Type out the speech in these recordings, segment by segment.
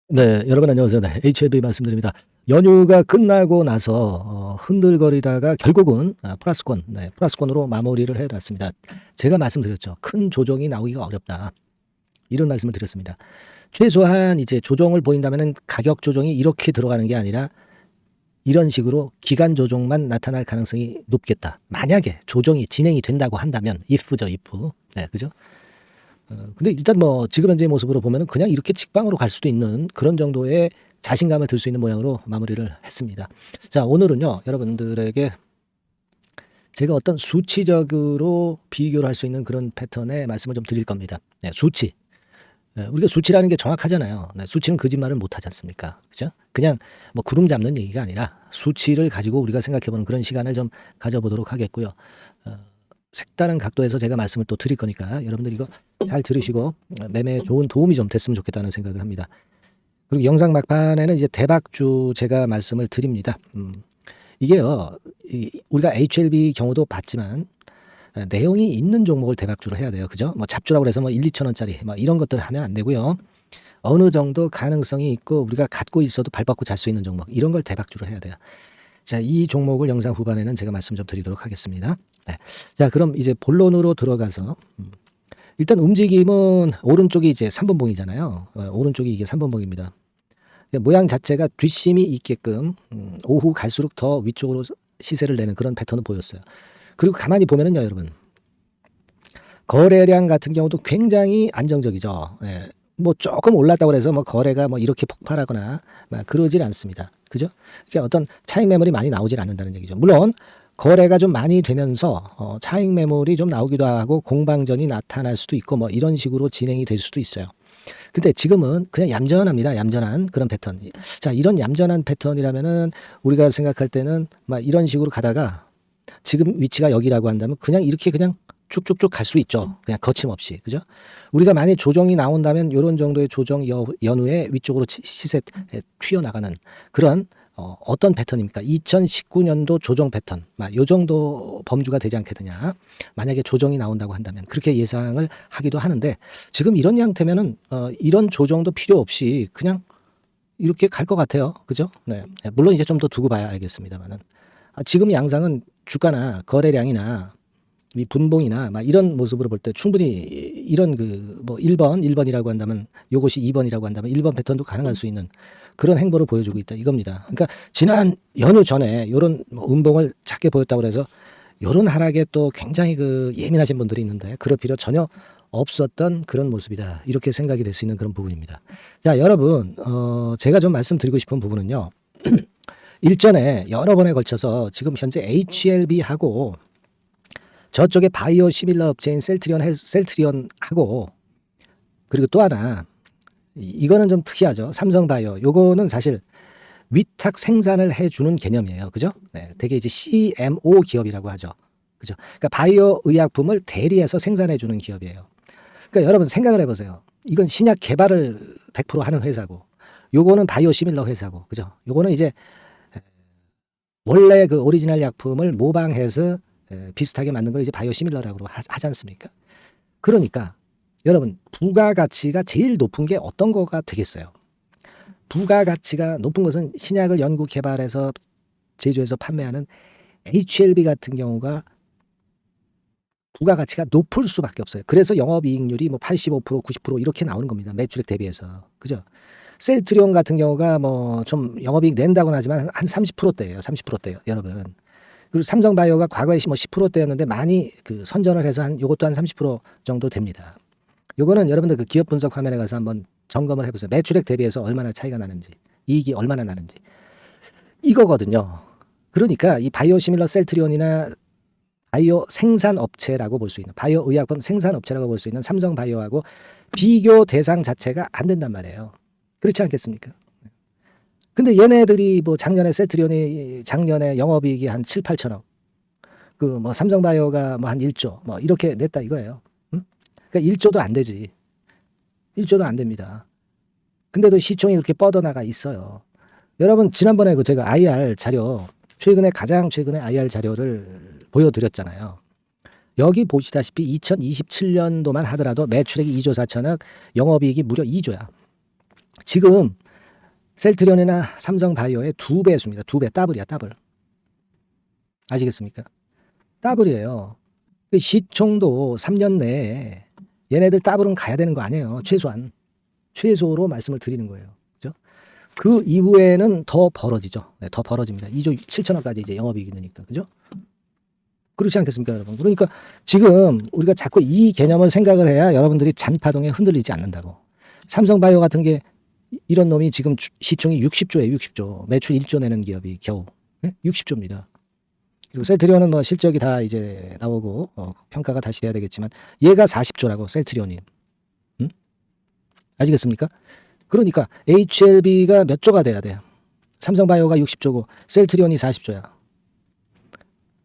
네, 여러분 안녕하세요. 네, HLB 말씀드립니다. 연휴가 끝나고 나서 흔들거리다가 결국은 플러스권, 네, 플러스권으로 마무리를 해놨습니다. 제가 말씀드렸죠. 큰 조정이 나오기가 어렵다. 이런 말씀을 드렸습니다. 최소한 이제 조정을 보인다면은 가격 조정이 이렇게 들어가는 게 아니라 이런 식으로 기간 조정만 나타날 가능성이 높겠다. 만약에 조정이 진행이 된다고 한다면, if죠, if. 네, 그죠? 근데 일단 뭐 지금 현재의 모습으로 보면은 그냥 이렇게 직방으로 갈 수도 있는 그런 정도의 자신감을 들 수 있는 모양으로 마무리를 했습니다. 자, 오늘은요, 여러분들에게 제가 어떤 수치적으로 비교를 할 수 있는 그런 패턴의 말씀을 좀 드릴 겁니다. 네, 수치. 우리가 수치라는 게 정확하잖아요. 네, 수치는 거짓말을 못 하지 않습니까? 그죠? 그냥 뭐 구름 잡는 얘기가 아니라 수치를 가지고 우리가 생각해보는 그런 시간을 좀 가져보도록 하겠고요. 색다른 각도에서 제가 말씀을 또 드릴 거니까 여러분들 이거 잘 들으시고 매매에 좋은 도움이 좀 됐으면 좋겠다는 생각을 합니다. 그리고 영상 막판에는 이제 대박주 제가 말씀을 드립니다. 이게요, 우리가 HLB 경우도 봤지만 내용이 있는 종목을 대박주로 해야 돼요. 그죠? 뭐 잡주라고 해서 뭐 1, 2천 원짜리 뭐 이런 것들 하면 안 되고요. 어느 정도 가능성이 있고 우리가 갖고 있어도 발 뻗고 잘 수 있는 종목 이런 걸 대박주로 해야 돼요. 자, 이 종목을 영상 후반에는 제가 말씀 좀 드리도록 하겠습니다. 네. 자, 그럼 이제 본론으로 들어가서 일단 움직임은 오른쪽이 이제 3번봉이잖아요. 오른쪽이 이게 3번봉입니다. 모양 자체가 뒷심이 있게끔 오후 갈수록 더 위쪽으로 시세를 내는 그런 패턴을 보였어요. 그리고 가만히 보면은요, 여러분. 거래량 같은 경우도 굉장히 안정적이죠. 예. 뭐 조금 올랐다고 해서 뭐 거래가 뭐 이렇게 폭발하거나 막 그러질 않습니다. 그죠? 그러니까 어떤 차익 매물이 많이 나오질 않는다는 얘기죠. 물론 거래가 좀 많이 되면서 차익 매물이 좀 나오기도 하고 공방전이 나타날 수도 있고 뭐 이런 식으로 진행이 될 수도 있어요. 근데 지금은 그냥 얌전합니다. 얌전한 그런 패턴. 자, 이런 얌전한 패턴이라면은 우리가 생각할 때는 막 이런 식으로 가다가 지금 위치가 여기라고 한다면 그냥 이렇게 그냥 쭉쭉쭉 갈 수 있죠. 그냥 거침없이. 그죠? 우리가 만약 조정이 나온다면 이런 정도의 조정 연후에 위쪽으로 시세 튀어나가는 그런 어떤 패턴입니까? 2019년도 조정 패턴. 요 정도 범주가 되지 않겠느냐. 만약에 조정이 나온다고 한다면 그렇게 예상을 하기도 하는데 지금 이런 형태면은 이런 조정도 필요 없이 그냥 이렇게 갈 것 같아요. 그죠? 네. 물론 이제 좀 더 두고 봐야 알겠습니다만은. 지금 양상은 주가나 거래량이나 이 분봉이나 막 이런 모습으로 볼 때 충분히 이런 그 뭐 1번이라고 한다면 요것이 2번이라고 한다면 1번 패턴도 가능할 수 있는 그런 행보를 보여주고 있다 이겁니다. 그러니까 지난 연휴 전에 요런 뭐 음봉을 작게 보였다고 그래서 요런 하락에 또 굉장히 그 예민하신 분들이 있는데 그럴 필요 전혀 없었던 그런 모습이다. 이렇게 생각이 될 수 있는 그런 부분입니다. 자, 여러분, 제가 좀 말씀드리고 싶은 부분은요. 일전에 여러 번에 걸쳐서 지금 현재 HLB하고 저쪽에 바이오 시밀러 업체인 셀트리온하고 그리고 또 하나 이거는 좀 특이하죠. 삼성바이오. 요거는 사실 위탁 생산을 해주는 개념이에요. 그죠? 네, 되게 이제 CMO 기업이라고 하죠. 그죠? 그러니까 바이오 의약품을 대리해서 생산해주는 기업이에요. 그러니까 여러분 생각을 해보세요. 이건 신약 개발을 100% 하는 회사고, 요거는 바이오 시밀러 회사고, 그죠? 요거는 이제 원래 그 오리지널 약품을 모방해서 비슷하게 만든 걸 이제 바이오 시밀러라고 하지 않습니까? 그러니까 여러분 부가가치가 제일 높은 게 어떤 거가 되겠어요? 부가가치가 높은 것은 신약을 연구 개발해서 제조해서 판매하는 HLB 같은 경우가 부가가치가 높을 수밖에 없어요. 그래서 영업이익률이 뭐 85%, 90% 이렇게 나오는 겁니다. 매출액 대비해서. 그죠? 셀트리온 같은 경우가 뭐 좀 영업이익 낸다고는 하지만 한 30%대예요. 30%대예요, 여러분. 그리고 삼성바이오가 과거에 뭐 10%대였는데 많이 그 선전을 해서 한 요것도 한 30% 정도 됩니다. 요거는 여러분들 그 기업 분석 화면에 가서 한번 점검을 해보세요. 매출액 대비해서 얼마나 차이가 나는지, 이익이 얼마나 나는지. 이거거든요. 그러니까 이 바이오 시밀러 셀트리온이나 바이오 생산업체라고 볼 수 있는 바이오 의약품 생산업체라고 볼 수 있는 삼성바이오하고 비교 대상 자체가 안 된단 말이에요. 그렇지 않겠습니까? 근데 얘네들이 뭐 작년에 셀트리온이 작년에 영업이익이 한 7, 8천억. 그 뭐 삼성바이오가 뭐 한 1조 뭐 이렇게 냈다 이거예요. 응? 그러니까 1조도 안 되지. 1조도 안 됩니다. 근데도 시총이 그렇게 뻗어나가 있어요. 여러분 지난번에 그 제가 IR 자료 가장 최근에 IR 자료를 보여드렸잖아요. 여기 보시다시피 2027년도만 하더라도 매출액이 2조 4천억, 영업이익이 무려 2조야. 지금 셀트리온이나 삼성바이오의 2배수입니다. 2배, 더블이야, 더블. 아시겠습니까? 더블이에요. 시총도 3년 내에 얘네들 더블은 가야 되는 거 아니에요. 최소한. 최소로 말씀을 드리는 거예요. 그죠? 그 이후에는 더 벌어지죠. 네, 더 벌어집니다. 2조 7천억까지 이제 영업이익이 되니까. 그죠? 그렇지 않겠습니까, 여러분? 그러니까 지금 우리가 자꾸 이 개념을 생각을 해야 여러분들이 잔파동에 흔들리지 않는다고. 삼성바이오 같은 게 이런 놈이 지금 시총이 60조예요, 60조. 매출 1조 내는 기업이 겨우. 네? 60조입니다. 그리고 셀트리온은 뭐 실적이 다 이제 나오고 평가가 다시 돼야 되겠지만 얘가 40조라고 셀트리온이. 응? 아시겠습니까? 그러니까 HLB가 몇 조가 돼야 돼요? 삼성바이오가 60조고 셀트리온이 40조야.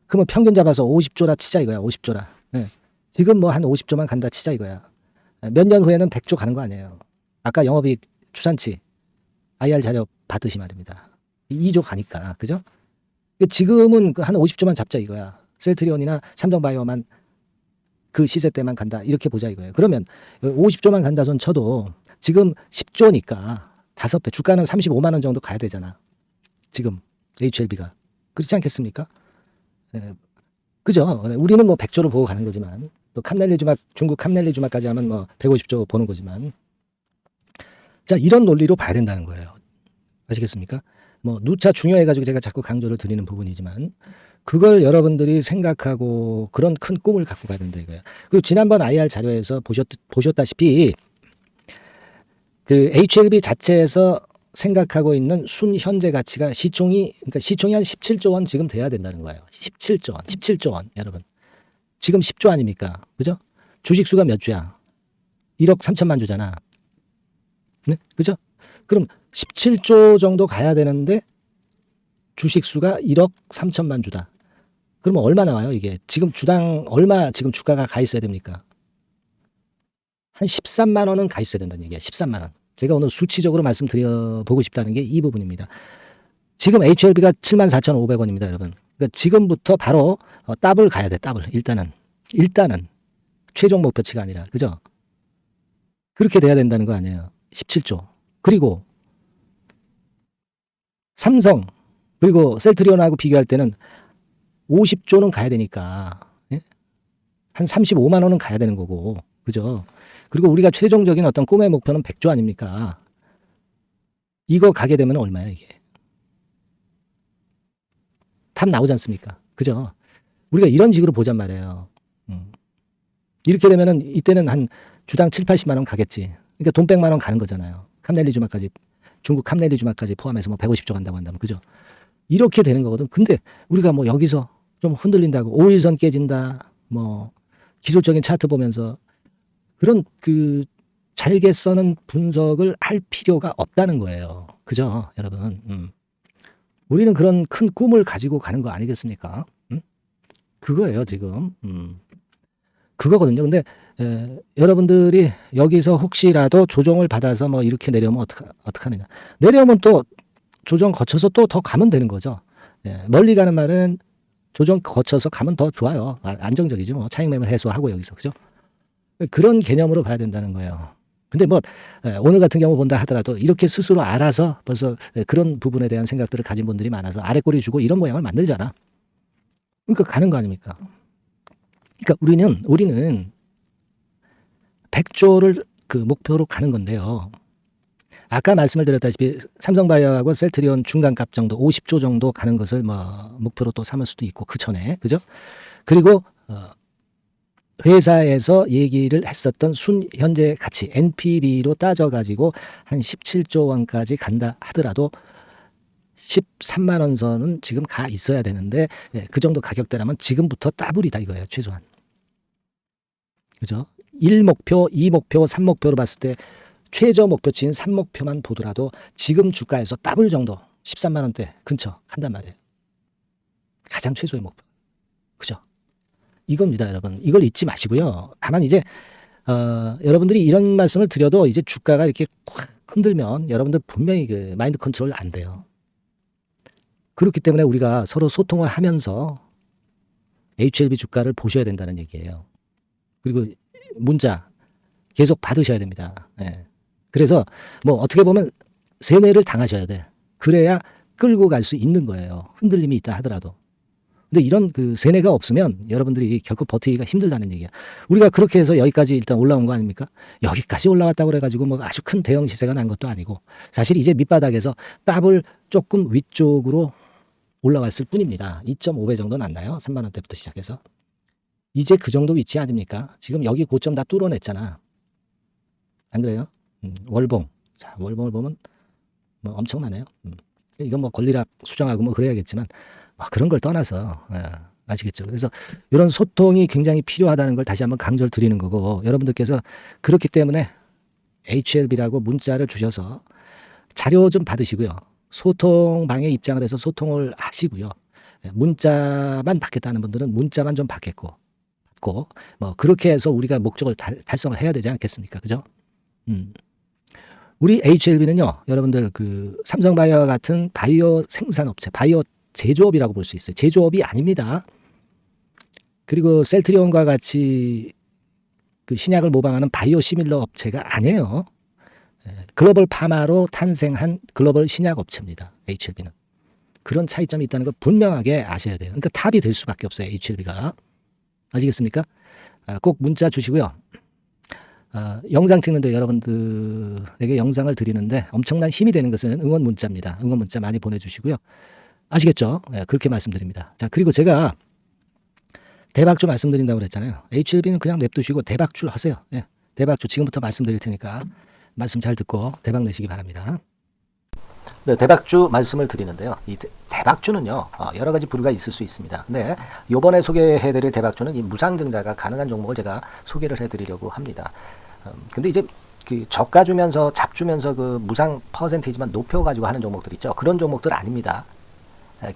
그러면 평균 잡아서 50조라 치자 이거야. 50조라. 네. 지금 뭐 한 50조만 간다 치자 이거야. 몇 년 후에는 100조 가는 거 아니에요. 아까 영업이익 추산치 IR 자료 받으시 말입니다. 2조 가니까. 그죠? 지금은 한 50조만 잡자 이거야. 셀트리온이나 삼성바이오만 그 시세 때만 간다. 이렇게 보자 이거예요. 그러면 50조만 간다 손 쳐도 지금 10조니까 5배. 주가는 35만 원 정도 가야 되잖아. 지금 HLB가. 그렇지 않겠습니까? 네. 그죠? 우리는 뭐 100조를 보고 가는 거지만 또 캄넬리주막 중국 캄넬리주막까지 하면 뭐 150조 보는 거지만 자 이런 논리로 봐야 된다는 거예요. 아시겠습니까? 뭐 누차 중요해가지고 제가 자꾸 강조를 드리는 부분이지만 그걸 여러분들이 생각하고 그런 큰 꿈을 갖고 가야 된다 이거예요. 그리고 지난번 IR 자료에서 보셨다시피 그 HLB 자체에서 생각하고 있는 순 현재 가치가 시총이 한 17조 원 지금 돼야 된다는 거예요. 17조 원 여러분. 지금 10조 아닙니까? 그죠? 주식 수가 몇 주야? 1억 3천만 주잖아. 네? 그죠? 그럼 17조 정도 가야 되는데 주식 수가 1억 3천만 주다. 그러면 얼마 나와요, 이게? 지금 주당 얼마 지금 주가가 가 있어야 됩니까? 한 13만 원은 가 있어야 된다는 얘기야. 13만 원. 제가 오늘 수치적으로 말씀드려보고 싶다는 게 이 부분입니다. 지금 HLB가 74,500원입니다, 여러분. 그러니까 지금부터 바로 더블 가야 돼, 더블. 일단은 최종 목표치가 아니라, 그죠? 그렇게 돼야 된다는 거 아니에요. 17조. 그리고 삼성, 그리고 셀트리온하고 비교할 때는 50조는 가야 되니까, 예? 한 35만 원은 가야 되는 거고, 그죠? 그리고 우리가 최종적인 어떤 꿈의 목표는 100조 아닙니까? 이거 가게 되면 얼마야, 이게? 답 나오지 않습니까? 그죠? 우리가 이런 식으로 보잔 말이에요. 이렇게 되면은 이때는 한 주당 7, 80만 원 가겠지. 그러니까 돈 100만 원 가는 거잖아요. 캄넬리주막까지, 중국 캄넬리주막까지 포함해서 뭐 150조 간다고 한다면, 그죠? 이렇게 되는 거거든. 근데 우리가 뭐 여기서 좀 흔들린다고 5일선 깨진다, 뭐 기술적인 차트 보면서 그런 그 잘게 써는 분석을 할 필요가 없다는 거예요. 그죠, 여러분? 우리는 그런 큰 꿈을 가지고 가는 거 아니겠습니까? 그거예요, 지금. 그거거든요. 근데 여러분들이 여기서 혹시라도 조정을 받아서 뭐 이렇게 내려오면 어떡하느냐. 내려오면 또 조정 거쳐서 또 더 가면 되는 거죠. 예, 멀리 가는 말은 조정 거쳐서 가면 더 좋아요. 안정적이지 뭐. 차익 매물 해소하고 여기서. 그죠? 그런 개념으로 봐야 된다는 거예요. 근데 뭐 오늘 같은 경우 본다 하더라도 이렇게 스스로 알아서 벌써 그런 부분에 대한 생각들을 가진 분들이 많아서 아래 꼬리 주고 이런 모양을 만들잖아. 그러니까 가는 거 아닙니까? 그러니까 우리는 100조를 그 목표로 가는 건데요. 아까 말씀을 드렸다시피 삼성바이오하고 셀트리온 중간값 정도 50조 정도 가는 것을 뭐 목표로 또 삼을 수도 있고 그 전에 그죠? 그리고 회사에서 얘기를 했었던 순 현재 가치 NPV로 따져가지고 한 17조 원까지 간다 하더라도 13만 원 선은 지금 가 있어야 되는데 그 정도 가격대라면 지금부터 더블이다 이거예요. 최소한. 그죠? 1목표, 2목표, 3목표로 봤을 때 최저 목표치인 3목표만 보더라도 지금 주가에서 더블 정도 13만 원대 근처 간단 말이에요. 가장 최소의 목표. 그죠? 이겁니다, 여러분. 이걸 잊지 마시고요. 다만 이제 여러분들이 이런 말씀을 드려도 이제 주가가 이렇게 확 흔들면 여러분들 분명히 그 마인드 컨트롤 안 돼요. 그렇기 때문에 우리가 서로 소통을 하면서 HLB 주가를 보셔야 된다는 얘기예요. 그리고 문자 계속 받으셔야 됩니다. 네. 그래서 뭐 어떻게 보면 세뇌를 당하셔야 돼. 그래야 끌고 갈 수 있는 거예요. 흔들림이 있다 하더라도. 근데 이런 그 세뇌가 없으면 여러분들이 결코 버티기가 힘들다는 얘기야. 우리가 그렇게 해서 여기까지 일단 올라온 거 아닙니까? 여기까지 올라왔다고 그래가지고 뭐 아주 큰 대형 시세가 난 것도 아니고 사실 이제 밑바닥에서 더블 조금 위쪽으로 올라왔을 뿐입니다. 2.5배 정도 났나요? 3만 원대부터 시작해서. 이제 그 정도 위치 아닙니까? 지금 여기 고점 다 뚫어냈잖아. 안 그래요? 월봉. 자, 월봉을 보면 뭐 엄청나네요. 이건 뭐 권리락 수정하고 뭐 그래야겠지만 그런 걸 떠나서 아시겠죠? 그래서 이런 소통이 굉장히 필요하다는 걸 다시 한번 강조를 드리는 거고 여러분들께서 그렇기 때문에 HLB라고 문자를 주셔서 자료 좀 받으시고요. 소통방에 입장을 해서 소통을 하시고요. 문자만 받겠다는 분들은 문자만 좀 받고 뭐 그렇게 해서 우리가 목적을 달성을 해야 되지 않겠습니까? 그죠? 우리 HLB는요, 여러분들 그 삼성바이오 같은 바이오 생산업체, 바이오 제조업이라고 볼 수 있어요. 제조업이 아닙니다. 그리고 셀트리온과 같이 그 신약을 모방하는 바이오 시밀러 업체가 아니에요. 글로벌 파마로 탄생한 글로벌 신약 업체입니다. HLB는. 그런 차이점이 있다는 걸 분명하게 아셔야 돼요. 그러니까 탑이 될 수밖에 없어요. HLB가. 아시겠습니까? 꼭 문자 주시고요. 영상 찍는데 여러분들에게 영상을 드리는데 엄청난 힘이 되는 것은 응원 문자입니다. 응원 문자 많이 보내주시고요. 아시겠죠? 그렇게 말씀드립니다. 자, 그리고 제가 대박주 말씀드린다고 그랬잖아요. HLB는 그냥 냅두시고 대박주 하세요. 대박주 지금부터 말씀드릴 테니까 말씀 잘 듣고 대박 내시기 바랍니다. 네, 대박주 말씀을 드리는데요. 이 대박주는요, 여러 가지 부류가 있을 수 있습니다. 근데 이번에 소개해드릴 대박주는 이 무상증자가 가능한 종목을 제가 소개를 해드리려고 합니다. 근데 이제 그 저가 주면서 잡주면서 그 무상 퍼센테이지만 높여가지고 하는 종목들 있죠. 그런 종목들 아닙니다.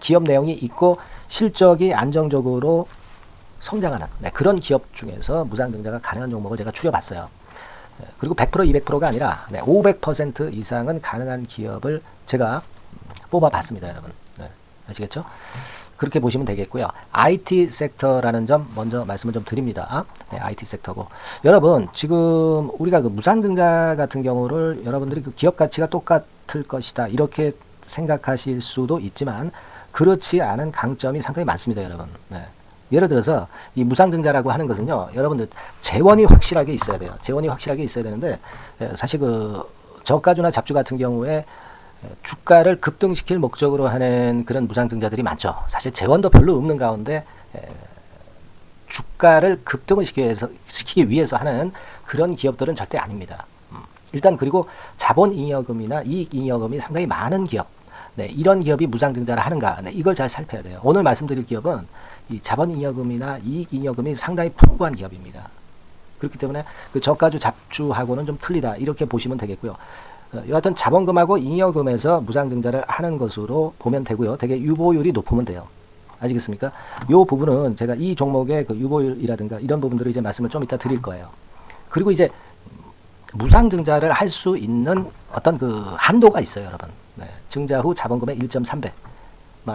기업 내용이 있고 실적이 안정적으로 성장하는 그런 기업 중에서 무상증자가 가능한 종목을 제가 추려봤어요. 그리고 100% 200%가 아니라 500% 이상은 가능한 기업을 제가 뽑아봤습니다, 여러분. 아시겠죠? 그렇게 보시면 되겠고요. IT 섹터라는 점 먼저 말씀을 좀 드립니다. IT 섹터고 여러분 지금 우리가 그 무상증자 같은 경우를 여러분들이 그 기업 가치가 똑같을 것이다 이렇게 생각하실 수도 있지만 그렇지 않은 강점이 상당히 많습니다, 여러분. 예를 들어서 이 무상증자라고 하는 것은요, 여러분들 재원이 확실하게 있어야 돼요. 재원이 확실하게 있어야 되는데 사실 그 저가주나 잡주 같은 경우에 주가를 급등시킬 목적으로 하는 그런 무상증자들이 많죠. 사실 재원도 별로 없는 가운데 주가를 급등을 시키기 위해서 하는 그런 기업들은 절대 아닙니다. 일단 그리고 자본잉여금이나 이익잉여금이 상당히 많은 기업, 이런 기업이 무상증자를 하는가, 이걸 잘 살펴야 돼요. 오늘 말씀드릴 기업은 이 자본잉여금이나 이익잉여금이 상당히 풍부한 기업입니다. 그렇기 때문에 그 저가주 잡주하고는 좀 틀리다 이렇게 보시면 되겠고요. 여하튼 자본금하고 잉여금에서 무상증자를 하는 것으로 보면 되고요. 되게 유보율이 높으면 돼요. 아시겠습니까? 이 부분은 제가 이 종목의 그 유보율이라든가 이런 부분들을 이제 말씀을 좀 이따 드릴 거예요. 그리고 이제 무상증자를 할 수 있는 어떤 그 한도가 있어요, 여러분. 증자 후 자본금의 1.3배.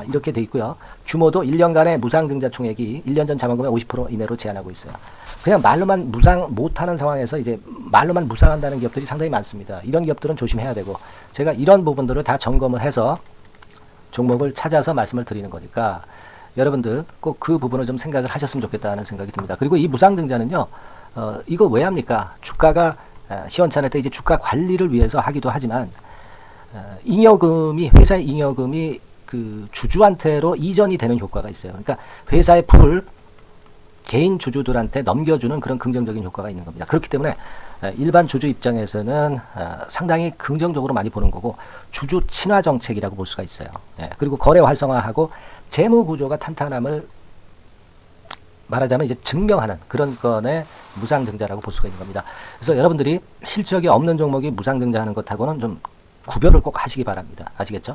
이렇게 돼 있고요. 규모도 1년간의 무상증자 총액이 1년 전 자본금의 50% 이내로 제한하고 있어요. 그냥 말로만 무상 못하는 상황에서 이제 말로만 무상한다는 기업들이 상당히 많습니다. 이런 기업들은 조심해야 되고 제가 이런 부분들을 다 점검을 해서 종목을 찾아서 말씀을 드리는 거니까 여러분들 꼭 그 부분을 좀 생각을 하셨으면 좋겠다는 생각이 듭니다. 그리고 이 무상증자는요, 이거 왜 합니까? 주가가 시원찮을 때 이제 주가 관리를 위해서 하기도 하지만 잉여금이 회사의 잉여금이 그 주주한테로 이전이 되는 효과가 있어요. 그러니까 회사의 부를 개인 주주들한테 넘겨주는 그런 긍정적인 효과가 있는 겁니다. 그렇기 때문에 일반 주주 입장에서는 상당히 긍정적으로 많이 보는 거고 주주 친화 정책이라고 볼 수가 있어요. 그리고 거래 활성화하고 재무 구조가 탄탄함을 말하자면 이제 증명하는 그런 건의 무상증자라고 볼 수가 있는 겁니다. 그래서 여러분들이 실적이 없는 종목이 무상증자하는 것하고는 좀 구별을 꼭 하시기 바랍니다. 아시겠죠?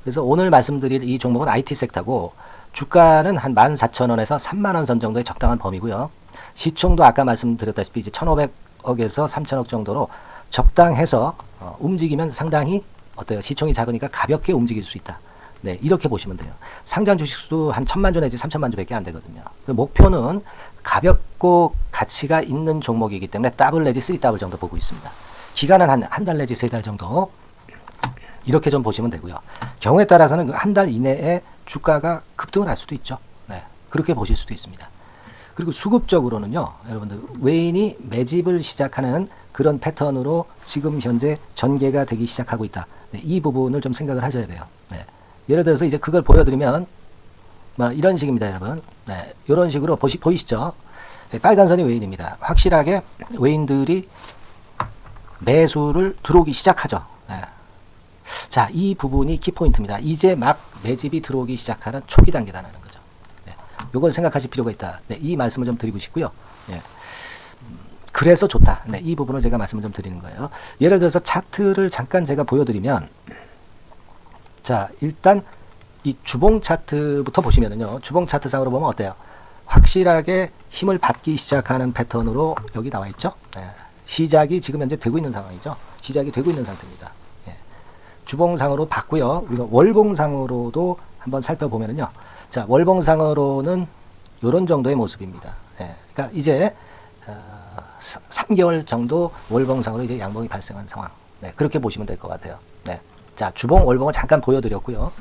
그래서 오늘 말씀드릴 이 종목은 IT 섹터고 주가는 한 14,000원에서 3만원 선 정도의 적당한 범위고요. 시총도 아까 말씀드렸다시피 이제 1,500억에서 3,000억 정도로 적당해서 움직이면 상당히 어때요? 시총이 작으니까 가볍게 움직일 수 있다. 이렇게 보시면 돼요. 상장 주식수도 한 1,000만 주 내지 3,000만 주밖에 안 되거든요. 목표는 가볍고 가치가 있는 종목이기 때문에 더블 내지 3더블 정도 보고 있습니다. 기간은 한 달 내지 3달 정도 이렇게 좀 보시면 되고요. 경우에 따라서는 한 달 이내에 주가가 급등을 할 수도 있죠. 네, 그렇게 보실 수도 있습니다. 그리고 수급적으로는요, 여러분들 외인이 매집을 시작하는 그런 패턴으로 지금 현재 전개가 되기 시작하고 있다. 네, 이 부분을 좀 생각을 하셔야 돼요. 네, 예를 들어서 이제 그걸 보여드리면 뭐 이런 식입니다, 여러분. 네, 이런 식으로 보이시죠? 네, 빨간 선이 외인입니다. 확실하게 외인들이 매수를 들어오기 시작하죠. 네. 자, 이 부분이 키포인트입니다. 이제 막 매집이 들어오기 시작하는 초기 단계라는 거죠. 네. 요걸 생각하실 필요가 있다. 네, 이 말씀을 좀 드리고 싶고요. 네. 그래서 좋다. 네, 이 부분을 제가 말씀을 좀 드리는 거예요. 예를 들어서 차트를 잠깐 제가 보여드리면, 자, 일단 이 주봉 차트부터 보시면은요, 주봉 차트상으로 보면 어때요? 확실하게 힘을 받기 시작하는 패턴으로 여기 나와 있죠. 네. 시작이 지금 현재 되고 있는 상황이죠. 시작이 되고 있는 상태입니다. 예. 주봉상으로 봤고요. 우리가 월봉상으로도 한번 살펴보면은요. 자, 월봉상으로는 이런 정도의 모습입니다. 예. 그러니까 이제 3개월 정도 월봉상으로 이제 양봉이 발생한 상황. 네, 그렇게 보시면 될 것 같아요. 네. 자, 주봉, 월봉을 잠깐 보여드렸고요.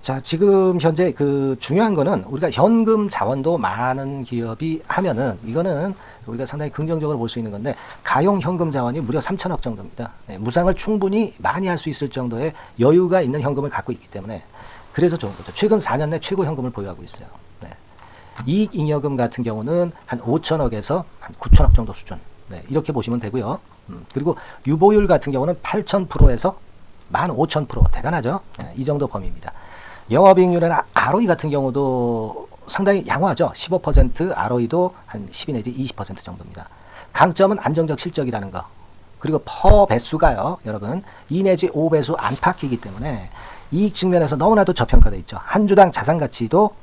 자, 지금 현재 그 중요한 거는 우리가 현금 자원도 많은 기업이 하면은 이거는 우리가 상당히 긍정적으로 볼 수 있는 건데, 가용 현금 자원이 무려 3천억 정도입니다. 네, 무상을 충분히 많이 할 수 있을 정도의 여유가 있는 현금을 갖고 있기 때문에 그래서 좋은 거죠. 최근 4년 내 최고 현금을 보유하고 있어요. 네. 이익잉여금 같은 경우는 한 5천억에서 한 9천억 정도 수준. 네, 이렇게 보시면 되고요. 그리고 유보율 같은 경우는 8,000%에서 15,000% 대단하죠. 네, 이 정도 범위입니다. 영업이익률이나 ROE 같은 경우도 상당히 양호하죠. 15%, ROE도 한 12 내지 20% 정도입니다. 강점은 안정적 실적이라는 거. 그리고 퍼 배수가요, 여러분 2 내지 5배수 안팎이기 때문에 이익 측면에서 너무나도 저평가되어 있죠. 한 주당 자산 가치도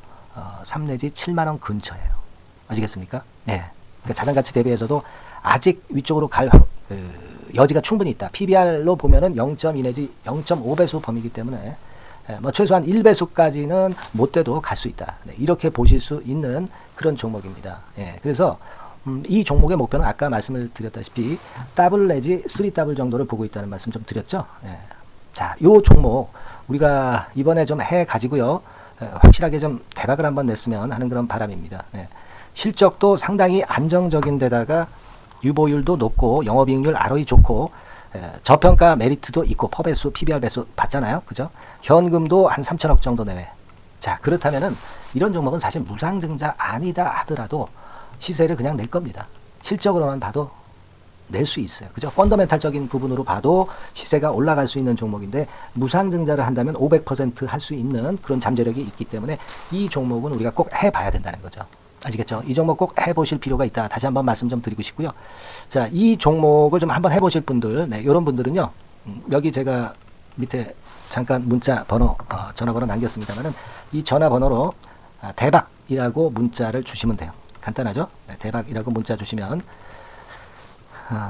3 내지 7만 원 근처예요. 아시겠습니까? 네. 그러니까 자산 가치 대비해서도 아직 위쪽으로 갈 여지가 충분히 있다. PBR로 보면은 0.2 내지 0.5배수 범위이기 때문에 뭐 최소한 1배수까지는 못 돼도 갈 수 있다. 네, 이렇게 보실 수 있는 그런 종목입니다. 예, 그래서 이 종목의 목표는 아까 말씀을 드렸다시피 더블 내지 3더블 정도를 보고 있다는 말씀 좀 드렸죠. 예. 자, 요 종목 우리가 이번에 좀 해 가지고요. 확실하게 좀 대박을 한번 냈으면 하는 그런 바람입니다. 예. 실적도 상당히 안정적인 데다가 유보율도 높고 영업이익률 ROE 좋고 저평가 메리트도 있고 퍼배수, PBR 배수 봤잖아요. 그죠? 현금도 한 3천억 정도 내외. 자, 그렇다면은 이런 종목은 사실 무상증자 아니다 하더라도 시세를 그냥 낼 겁니다. 실적으로만 봐도 낼 수 있어요. 그죠? 펀더멘탈적인 부분으로 봐도 시세가 올라갈 수 있는 종목인데 무상증자를 한다면 500% 할 수 있는 그런 잠재력이 있기 때문에 이 종목은 우리가 꼭 해봐야 된다는 거죠. 아시겠죠? 이 종목 꼭 해보실 필요가 있다. 다시 한번 말씀 좀 드리고 싶고요. 자, 이 종목을 좀 한번 해보실 분들, 네, 이런 분들은요, 여기 제가 밑에 잠깐 문자 번호, 전화번호 남겼습니다만은 이 전화번호로 대박이라고 문자를 주시면 돼요. 간단하죠? 네, 대박이라고 문자 주시면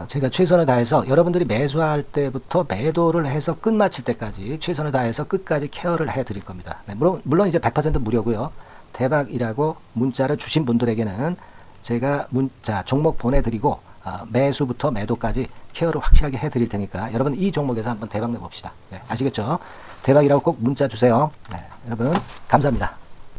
제가 최선을 다해서 여러분들이 매수할 때부터 매도를 해서 끝마칠 때까지 최선을 다해서 끝까지 케어를 해드릴 겁니다. 네, 물론 이제 100% 무료고요. 대박이라고 문자를 주신 분들에게는 제가 문자 종목 보내드리고 매수부터 매도까지 케어를 확실하게 해드릴 테니까 여러분 이 종목에서 한번 대박 내봅시다. 네, 아시겠죠? 대박이라고 꼭 문자 주세요. 네, 여러분 감사합니다.